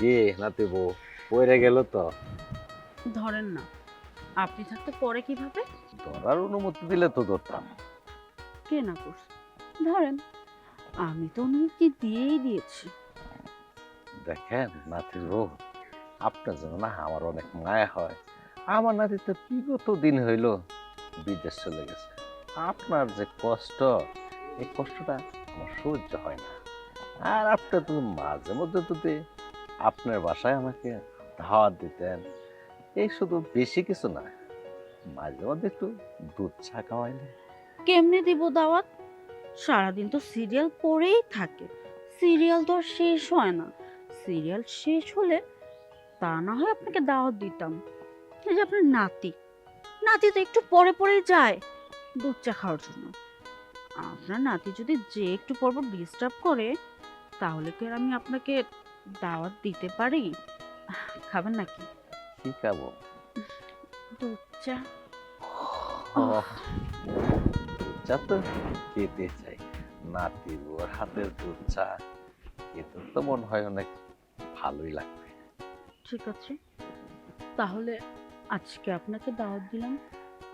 জি নাতি বউ পড়ে গেল তো। ধরেন না, আপনি থাকতে পরে কিভাবে? ধরার অনুমতি দিলে তো ধরতাম। কে না করছে? ধরেন, আমি তো অনুমতি দিয়েই দিয়েছি। দেখেন নাতির বউ, আপনার জন্য না আমার অনেক মায়া হয়। আমার নাতি তো বিগত দিন হইল বিদেশ চলে গেছে। আপনার যে কষ্ট, এই কষ্টটা আমার সহ্য হয় না। আর আপনি তো মাঝে মধ্যে যদি আপনার বাসায় আমাকে দাওয়াত দিতেন, এই শুধু বেশি কিছু না, মাঝে মধ্যে একটু দুধ চা খাওয়াইলে। কেমনে দিব দাওয়াত? সারাদিন তো সিরিয়াল পড়েই থাকে। সিরিয়াল তো আর শেষ হয় না। সিরিয়াল শেষ হলে তা না হয় আপনাকে দাওয়াত দিতাম। এই যে আপনার নাতি, নাতি তো একটু পরে পরেই যায় দুধ চা খাওয়ার জন্য। আপনার নাতি যদি যে একটু পর পর ডিস্টার্ব করে, তাহলে কি আর আমি আপনাকে দাওয়াত দিতে পারি? খাবেন নাকি কি খাবো? দুধ চা? ও, দুধ চা তো খেতে চাই। নাতির ওর হাতের দুধ চা খেতে তো মনে হয় অনেক ভালোই লাগবে। ঠিক আছে, তাহলে আজকে আপনাকে দাওয়াত দিলাম।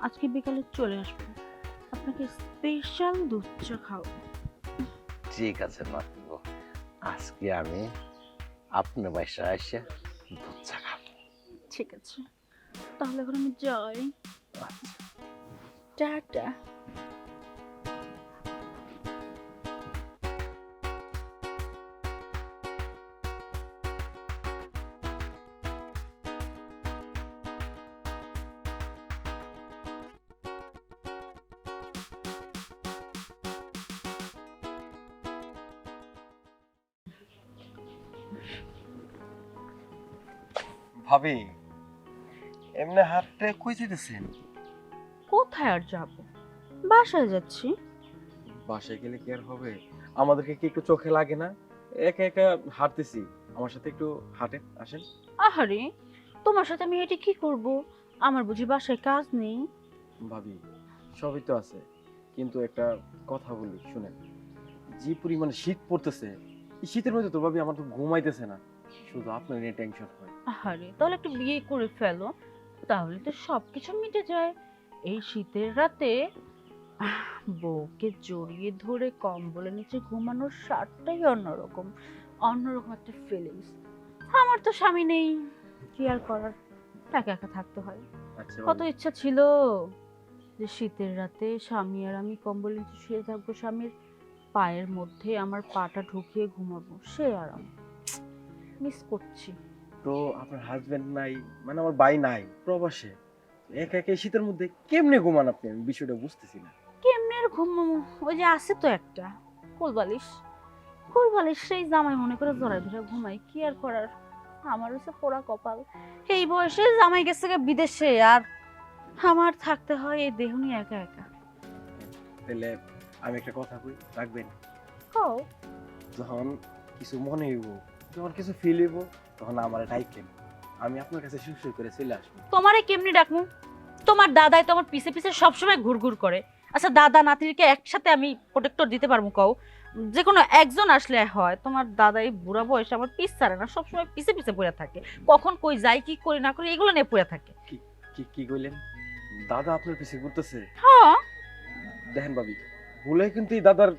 আজকে বিকালে চলে আসবো, আপনাকে স্পেশাল দুধ চা খাও। ঠিক আছে নাতিব, আজকে আমি আপনার বাসায় এসে দুধ চা খাবো। ঠিক আছে, তাহলে এখন আমি যাই। আচ্ছা। টাটা। ভাবি, এমনি হাতটা কই যেতেছেন? কোথায় আর যাব? বাসায় যাচ্ছি। বাসায় গেলে কি আর হবে? আমাদেরকে কি একটু চোখে লাগে না? একা একা হাঁটতেছি, আমার সাথে একটু হাঁটেন, আসেন। আহারে, তোমার সাথে আমি হেঁটে কি করব? আমার বুঝি বাসায় কাজ নেই? ভাবি, সবই তো আছে, কিন্তু একটা কথা বলি শুনেন। যে পরিমাণে শীত পড়তেছে, এই শীতের মধ্যে তো ভাবি আমার তো ঘুমাইতেছে না, শুধু আপনার নিয়ে টেনশন হয়। আহারে, তাহলে একটু বিয়ে করে ফেলো, তাহলে তো সবকিছু মিটে যায়। এই শীতের রাতে বউকে জড়িয়ে ধরে কম্বলের নিচে ঘুমানোর স্বাদটাই অন্যরকম। অন্যরকম একটা ফিলিংস। আমার তো স্বামী নেই, কি আর করার, একা একা থাকতে হয়। আচ্ছা কত ভাবি, ইচ্ছা ছিল যে শীতের রাতে স্বামী আর আমি কম্বলের নিচে শুয়ে থাকবো, স্বামীর পায়ের মধ্যে আমার পাটা ঢুকিয়ে ঘুমাবো, সে আরাম মিস করছি। তো আপনার হাজবেন্ড নাই, মানে আমার ভাই নাই, প্রবাসে, একা একা এই শীতের মধ্যে কেমনে ঘুমান আপনি? আমি বিষয়টা বুঝতেছি না। কেমনে আর ঘুমাবো? ওই যে আছে তো একটা কোলবালিশ, কোলবালিশ সেই জামাই মনে করে জড়াই ধরে ঘুমাই, কি আর করার। আমার হচ্ছে পোড়া কপাল, এই বয়সে জামাই গেছে গা বিদেশে, আর আমার থাকতে হয় এই দেহ নিয়ে একা একা। তাহলে আমি একটা কথা কই, রাখবেন? হও। যখন কিছু মনে হইব, যখন কিছু ফিল হইব, তখন আমার ডাইকেন, আমি আপনার কাছে সুর সুর করে চলে আসবো। তোমারে কেমনি ডাকমু? তোমার দাদাই তো আমার পিছে পিছে সবসময় ঘুরঘুর করে। আচ্ছা, দাদা নাতিকে একসাথে আমি প্রোটেক্টর দিতে পারবো কও? যে কোনো একজন আসলে হয়, তোমার দাদাই বুড়া বয়সে আমার পিছ ছাড়ে না, সবসময় পিছে পিছে পড়ে থাকে। কখন কই যাই, কি করি না করি, এগুলো নিয়ে পড়ে থাকে। কি কি কি কইলেন? দাদা আপনার পিছে ঘুরতেছে? হ্যাঁ। দেখেন ভাবি, ভুলে কিন্তু এই দাদার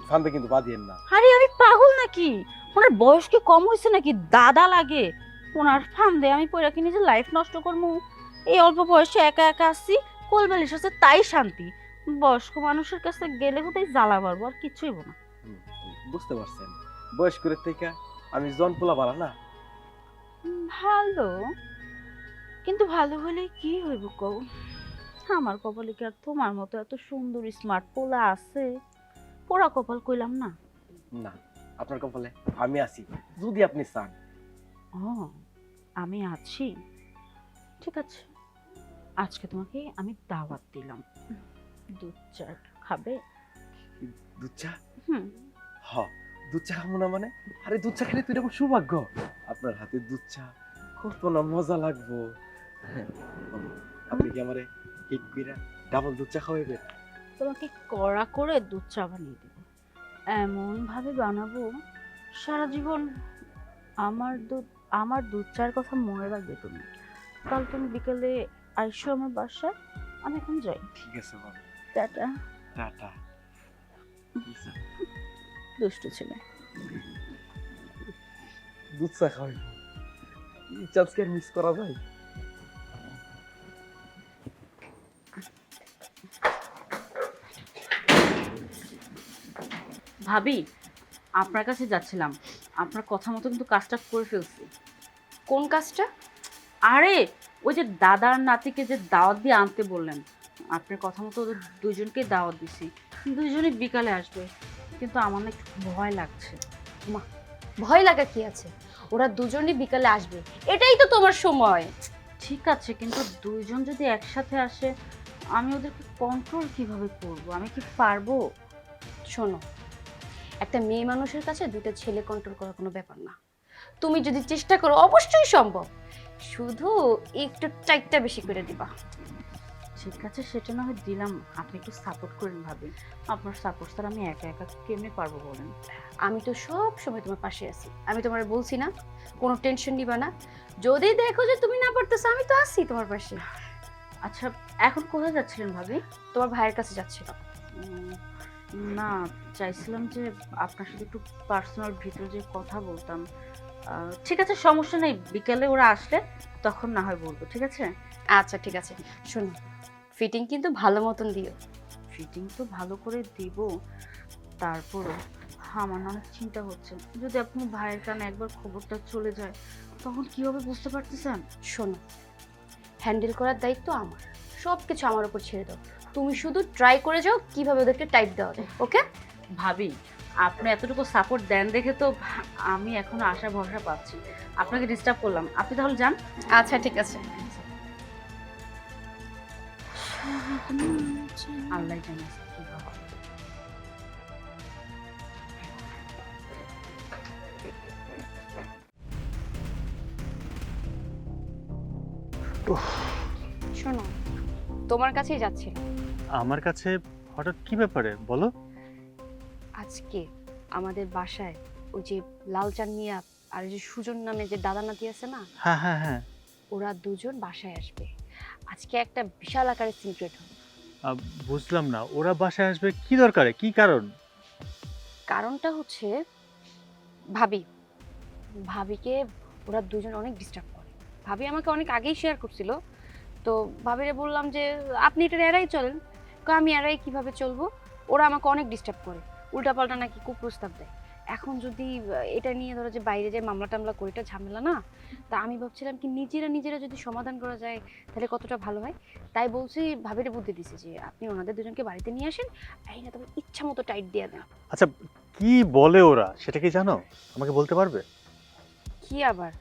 ফান্দে কিন্তু বাঁধিয়েন না। আরে আমি পাগল নাকি? ওনার বয়স কি কম হয়েছে নাকি দাদা লাগে? ওনার ফান্দে আমি পড়ে রাখি, নিজের লাইফ নষ্ট করবো? এই অল্প বয়সে একা একা আসছি, কোলবালিশ আছে তাই শান্তি। বয়স্ক মানুষের কাছে গেলে কোথায় জ্বালা পারবো, আর কিছুই না। বুঝতে পারছেন, বয়স করে থেকে আমি জন পোলা বাড়া না। ভালো, কিন্তু ভালো হলে কি হইব কও? আমার কপালে কি আর তোমার মতো এত সুন্দর স্মার্ট পোলা আছে? পোড়া কপাল কইলাম না। না, আপনার কপালে আমি আছি, যদি আপনি চান। ও, আমি আছি। ঠিক আছে, আজকে তোমাকে আমি দাওয়াত দিলাম, দুধ চা খাবে? দুধ চা? হুম। হ, দুধ চা খাবো না মানে? আরে দুধ চা খেলে তুই এরকম সৌভাগ্য, আপনার হাতে দুধ চা কত না মজা লাগবো। আপনি কি আমারে হিট কইরা ডাবল দুধ চা খাওয়াইবেন? তোমাকে কড়া করে দুধ চা বানিয়ে দেবো, এমন ভাবে বানাবো সারা জীবন আমার দুধ চার কথা মনে রাখবে তুমি। কাল তুমি বিকেলে আইসো আমার বাসায়। আমি এখন যাই। ঠিক আছে বাবা, টাটা। টাটা। দুষ্টু ছেলে। দুধ চা খাওয়াই, এই চান্সকে আর মিস করা যায়? ভাবি, আপনার কাছে যাচ্ছিলাম। আপনার কথা মতো কিন্তু কাজটা করে ফেলছি। কোন কাজটা? আরে ওই যে দাদার নাতিকে যে দাওয়াত দিয়ে আনতে বললেন, আপনার কথা মতো ওদের দুজনকে দাওয়াত দিছি। দুজনে বিকালে আসবে, কিন্তু আমার না একটু ভয় লাগছে। ভয় লাগা কি আছে? ওরা দুজনই বিকালে আসবে, এটাই তো তোমার সময়। ঠিক আছে, কিন্তু দুইজন যদি একসাথে আসে, আমি ওদেরকে কন্ট্রোল কিভাবে করব? আমি কি পারবো? শোনো, একটা মেয়ে মানুষের কাছে দুইটা ছেলে কন্ট্রোল করা কোনো ব্যাপার না। তুমি যদি চেষ্টা করো অবশ্যই সম্ভব, শুধু একটু টাইটটা বেশি করে দিবা। ঠিক আছে, সেটা না হয় দিলাম। আপনি একটু সাপোর্ট করেন ভাবি। আপনার সাপোর্ট স্যার আমি একা একা কেমনে পারবো বলেন? আমি তো সব সময় তোমার পাশে আছি। আমি তোমার বলছি না, কোনো টেনশন নিবা না। যদি দেখো যে তুমি না পারতেছো, আমি তো আছি তোমার পাশে। আচ্ছা, এখন কোথায় যাচ্ছিলেন ভাবি? তোমার ভাইয়ের কাছে যাচ্ছিল। উম, না, চাইছিলাম যে আপনার সাথে একটু পার্সোনাল ভিতরে যে কথা বলতাম। ঠিক আছে, সমস্যা নেই। বিকেলে ওরা আসলে তখন না হয় বলবো, ঠিক আছে? আচ্ছা ঠিক আছে, শোনো, ফিটিং কিন্তু ভালো মতন দিও। ফিটিং তো ভালো করে দিব, তারপরও আমার না অনেক চিন্তা হচ্ছে। যদি আপনি ভাইয়ের কানে একবার খবরটা চলে যায়, তখন কি হবে বুঝতে পারতেছেন? শোনো, হ্যান্ডেল করার দায়িত্ব আমার, সব কিছু আমার উপর ছেড়ে দাও। তুমি শুধু ট্রাই করে যাও কিভাবে ওদেরকে টাইপ দেওয়া যায়। ওকে ভাবি, আপনি এতটুকু সাপোর্ট দেন দেখে তো আমি এখন আশা ভরসা পাচ্ছি। আপনাকে ডিস্টার্ব করলাম, আপনি তাহলে যান। আচ্ছা ঠিক আছে। আল্লাহ জানে কি হবে। শোনো, তোমার কাছেই যাচ্ছিলাম। আমার কাছে হঠাৎ কি ব্যাপারে বলো? আজকে আমাদের বাসায় ওই যে লালচান মিয়া আর ওই যে সুজন নামে যে দাদা নাতি আছে না, হ্যাঁ হ্যাঁ হ্যাঁ, ওরা দুজন বাসায় আসবে। আজকে একটা বিশাল আকারের সিক্রেট হবে। বুঝলাম না, ওরা বাসায় আসবে কি দরকারে, কি কারণ? কারণটা হচ্ছে ভাবি, ভাবিকে ওরা দুজন অনেক ডিস্টার্ব করে। ভাবি আমাকে অনেক আগেই শেয়ার করছিল, তো ভাবিরে বললাম যে আপনি এটা এড়াই চলেন। আমি এড়াই কিভাবে চলবো? ওরা আমাকে অনেক ডিস্টার্ব করে, উল্টাপাল্টা নাকি কুপ্রস্তাব দেয়। এখন যদি এটা নিয়ে ধরো যে বাইরে যে মামলা টামলা করে, এটা ঝামেলা না। তা আমি ভাবছিলাম কি নিজেরা যদি সমাধান করা যায় তাহলে কতটা ভালো হয়। তাই বলছি, ভাবিরে বুদ্ধি দিছে যে আপনি ওনাদের দুজনকে বাড়িতে নিয়ে আসেন, এই না তবে ইচ্ছা মতো টাইট দিয়ে দেন। আচ্ছা, কি বলে ওরা সেটা কি জানো? আমাকে বলতে পারবে? কি আবার,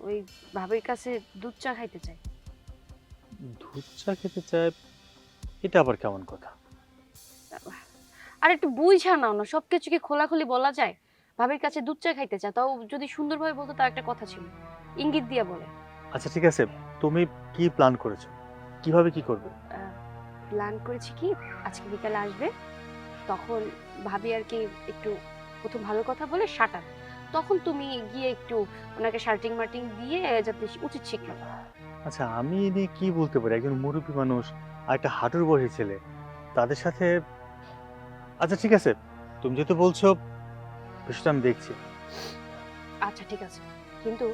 ওই ভাবির কাছে দুধ চা খাইতে চাই। দুধ চা খেতে চায়? এটা আবার কেমন কথা? আর একটু বুঝা নাও না, সবকিছু কি খোলাখুলি বলা যায়? ভাবির কাছে দুধ চা খাইতে চায়, তাও যদি সুন্দরভাবে বলতো তার একটা কথা ছিল, ইঙ্গিত দিয়ে বলে। আচ্ছা ঠিক আছে, তুমি কি প্ল্যান করেছো, কিভাবে কি করবে? প্ল্যান করেছি কি, আজকে বিকালে আসবে, তখন ভাবি আর কি একটু প্রথম ভালো কথা বলে শাটার, তখন তুমি গিয়ে একটু ওনাকে শার্টিং মার্টিং দিয়ে যাতে উচিত শিক্ষা। আচ্ছা, আমি এ নিয়ে কি বলতে পারি? একজন মুরব্বী মানুষ আর একটা হাঁটুর বয়সী ছেলে, তাদের সাথে। আচ্ছা ঠিক আছে, তুমি যেহেতু বলছো, বিষয়টা আমি দেখছি। আচ্ছা ঠিক আছে, কিন্তু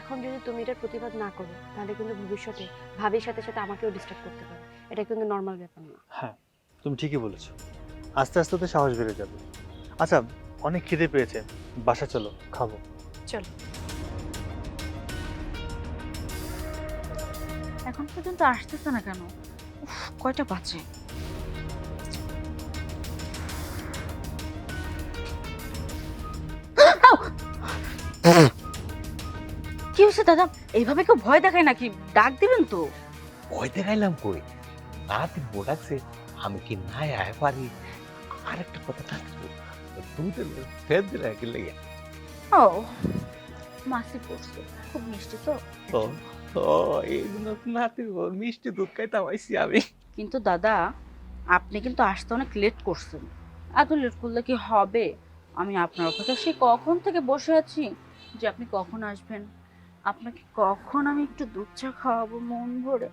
এখন যদি তুমি এটার প্রতিবাদ না করো, তাহলে কিন্তু ভবিষ্যতে ভাবির সাথে সাথে আমাকেও ডিস্টার্ব করতে পারে। এটা কিন্তু নর্মাল ব্যাপার না। হ্যাঁ, তুমি ঠিকই বলেছো, আস্তে আস্তে তো সাহস বেড়ে যাবে। আচ্ছা, অনেক খিদে পেয়েছে, বাসা চলো, খাবো। চলো। এখন পর্যন্ত আসতেছে না কেন? উফ, কয়টা বাজে? কি হয়েছে দাদা? এইভাবে কেউ ভয় দেখায় নাকি? ডাক দিবেন তো। ভয় দেখাইলাম কই? নাতির বউ ডাকছে, আমি কি নাই আয় পারি? আরেকটা কথা থাকতো, দুধের ফের দিলে কি লেগে? ও, মাসি পড়ছে, খুব মিষ্টি তো। ও ও, এইগুলো নাতির বউ মিষ্টি দুধ খাইতাম আইছি আমি। কিন্তু দাদা, আপনি কিন্তু আসতে অনেক লেট করছেন। এত লেট করলে কি হবে? আমি আপনার অপেক্ষা সেই কখন থেকে বসে আছি। যে আপনি কখন আসবেন, আপনাকে কখন আমি একটু দুধ চা খাওয়াবো মন ভরে।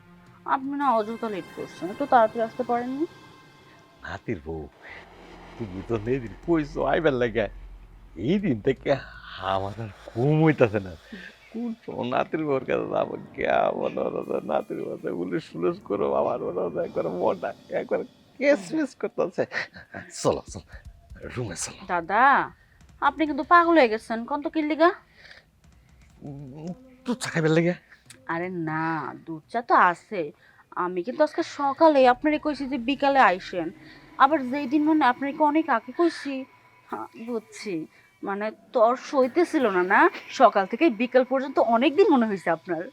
আপনি না অযথা লেট করছেন, একটু তাড়াতাড়ি আসতে পারেননি? নাতির বউ, তুমি তো নেদিন কইছো আইবার লাগে, এই দিন থেকে আমার আর ঘুম হইতাছে না। কোন সময় নাতির বউর কাছে যাবো, কেমন ওরা নাতির বউতে উলিশ ফুলিশ করো, আমার ওরা একবার মনটা একবার কেসমিস করতেছে। চলো চলো, রুমে চলো। দাদা, আপনি কিন্তু পাগল হয়ে গেছেন, কোন তো কিল্লিগা? দুধ চা খাইবার লাগে। আরে না, দুধ চা তো আছে। আমি কিন্তু আজকে সকালে আপনারে কইছি যে বিকালে আইসেন, আবার যেই দিন মানে আপনাকে অনেক আগে কইছি। হ্যাঁ বুঝছি, মানে তোর সইতেছিল না না, সকাল থেকে বিকাল পর্যন্ত অনেক দিন মনে হয়েছে আপনার।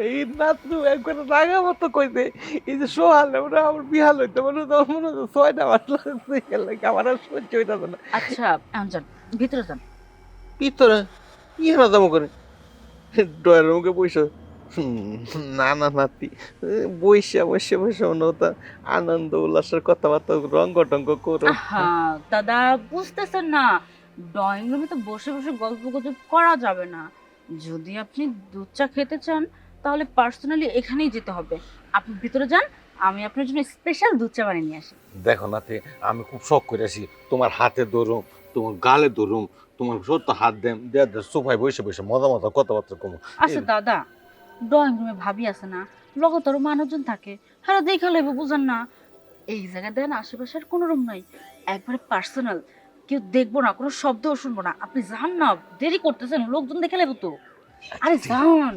এই নাতু একবার রাগা মতো কইছে, এই যে সোহাল ওরা আমার বিহাল হইতে মনে হয়, মনে হয় 6টা মাস লাগে, আমার আর সহ্য হইতাছে না। আচ্ছা এখন যান, ভিতরে যান। ভিতরে ইহারা দামো করে ডয়ের মুখে বইস। না না নাতি, বইসা বসে বসে মনে হতো আনন্দ উল্লাসের কথাবার্তা রঙ্গ টঙ্গ করো। হ্যাঁ দাদা, বুঝতেছেন না, ড্রয়িং রুমে তো বসে বসে গল্প গুজব করা যাবে না। যদি আপনি দুধ চা খেতে চান তাহলে পার্সোনালি এখানেই যেতে হবে। আপনি ভিতরে যান, আমি আপনার জন্য স্পেশাল দুধ চা বানিয়ে নিয়ে আসি। দেখো নাতি, আমি খুব শখ করে আসি, তোমার হাতে ধরুম, তোমার গালে ধরুম, তোমার সত্য হাত দেম দেয়া সোফায় বসে বসে মজা মজা কথাবার্তা কমো। আচ্ছা দাদা, ড্রয়িং রুমে ভাবি আছে না, লগতর মানুষজন থাকে, হ্যাঁ দেখা লইব, বুঝেন না? এই জায়গায় দেন আশেপাশের কোনো রুম নাই, একবারে পার্সোনাল, কেউ দেখবো না, কোনো শব্দও শুনবো না। আপনি যান না, দেরি করতেছেন, লোকজন দেখে লেবো তো। আরে যান।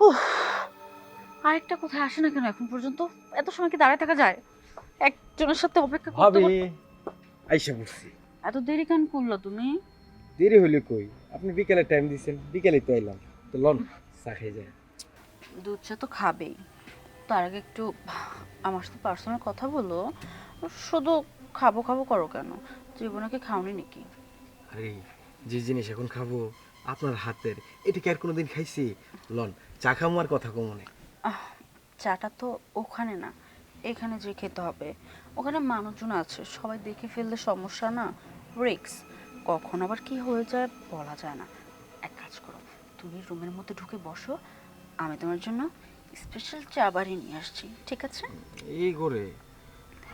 উফ, আরেকটা কোথায় আসে না কেন এখন পর্যন্ত? এত সময় কি দাঁড়ায় থাকা যায়? একজনের সাথে অপেক্ষা করতে ভাবি করতে- আইসা পড়ছি। এত দেরি কেন করলো তুমি? দেরি হইলে কই, আপনি বিকেলে টাইম দিছেন, বিকেলে তো আইলাম। তো লন চা খেয়ে যায়। দুধ চা তো খাবেই, তার আগে একটু আমার সাথে পার্সোনাল কথা বলো। শুধু খাবো খাবো করো কেন? জীবনে কি খাওনি নাকি? আরে যে জিনিস এখন খাবো আপনার হাতের, এটা কি আর কোনোদিন খাইছি? লন চা খামো আর কথা কম অনেক। চাটা তো ওখানে না, এখানে যে খেতে হবে। ওখানে মানুষজন আছে, সবাই দেখে ফেললে সমস্যা না, রিক্স। কখন আবার কি হয়ে যায় বলা যায় না। এক কাজ করো, তুমি রুমের মধ্যে ঢুকে বসো, আমি তোমার জন্য স্পেশাল চা বানিয়ে নিয়ে আসছি, ঠিক আছে? এই করে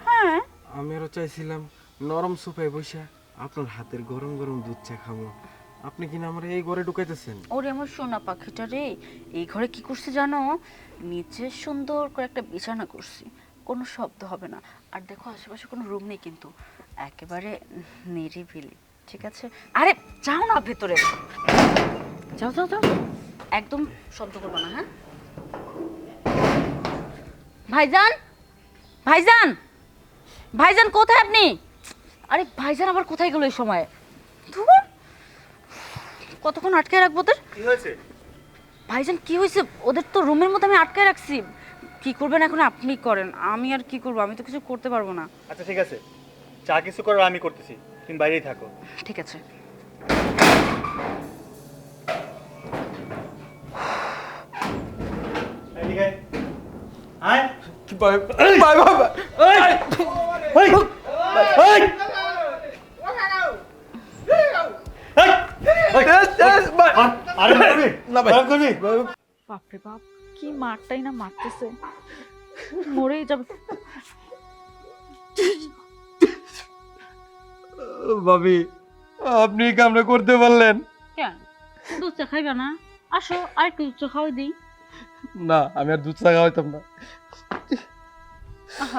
হ্যাঁ। আমি আরো চাইছিলাম নরম সোফায় বসে আপনার হাতের গরম গরম দুধ চা খাবো। আপনি কিনা আমার এই ঘরে ঢুকাইতেছেন। ওরে আমার সোনা পাখিটা রে, এই ঘরে কি করছি জানো? নিচে সুন্দর করে একটা বিছানা করছি, কোনো শব্দ হবে না। আর দেখো আশেপাশে কোনো রুম নেই কিন্তু, একেবারে নিরিবিলি, ঠিক আছে? আরে যাও না ভেতরে, যাও যাও যাও, একদম শব্দ করবো না, হ্যাঁ? ভাইজান, ভাইজান, ভাইজান কোথায় আপনি? আরে ভাইজান আবার কোথায় গেল এই সময়? ধুর, কতক্ষণ আটকে রাখবো ওদের? কি হয়েছে? ভাইজান কি হয়েছে? ওদের তো রুমের মধ্যে আমি আটকে রাখছি। কি করবেন এখন আপনি করেন, আমি আর কি করবো, আমি তো কিছু করতে পারবো না। আচ্ছা ঠিক আছে, চা কিছু করার আমি করতেছি, তুমি বাইরেই থাকো। ঠিক আছে। এদিকে আয়। কি ভাই ভাই ভাই এই! এই! এই! আরে করবি? না ভাই। গরম করবি? বাপরে বাপ, কি মারটাই না মারতেছে, মরেই যাবে। ভাবি আপনি এই কামটা করতে পারলেন কেন দুধ চা খাইবে না? আসো আর একটু দুধ চা খাওয়াই দিই। না? আমি আর দুধ চা খাওয়াইতাম না।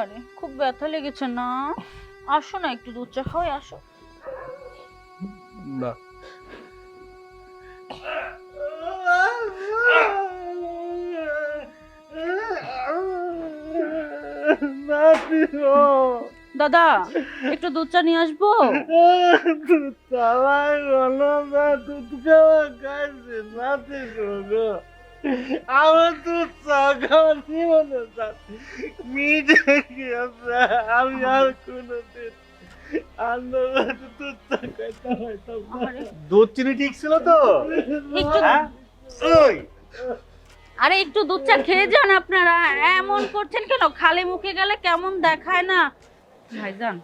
আরে খুব ব্যথা লেগেছে না? আসো না একটু দুধ চা খাওয়াই, আসো। না দাদা একটু দুধ চা নিয়ে আসবো? আমার তো চাকার জীবনে মিটে গিয়েছে, আমি আর কোনোদিন আন্দোলন তো চাকাইতে হইতাম না। আরে দুধ চিনি ঠিক ছিল তো? একটু হ্যাঁ? ওই আরে একটু দুধ চা খেয়ে যান আপনারা, এমন করছেন কেন? খালি মুখে গেলে কেমন দেখায় না ভাইজান।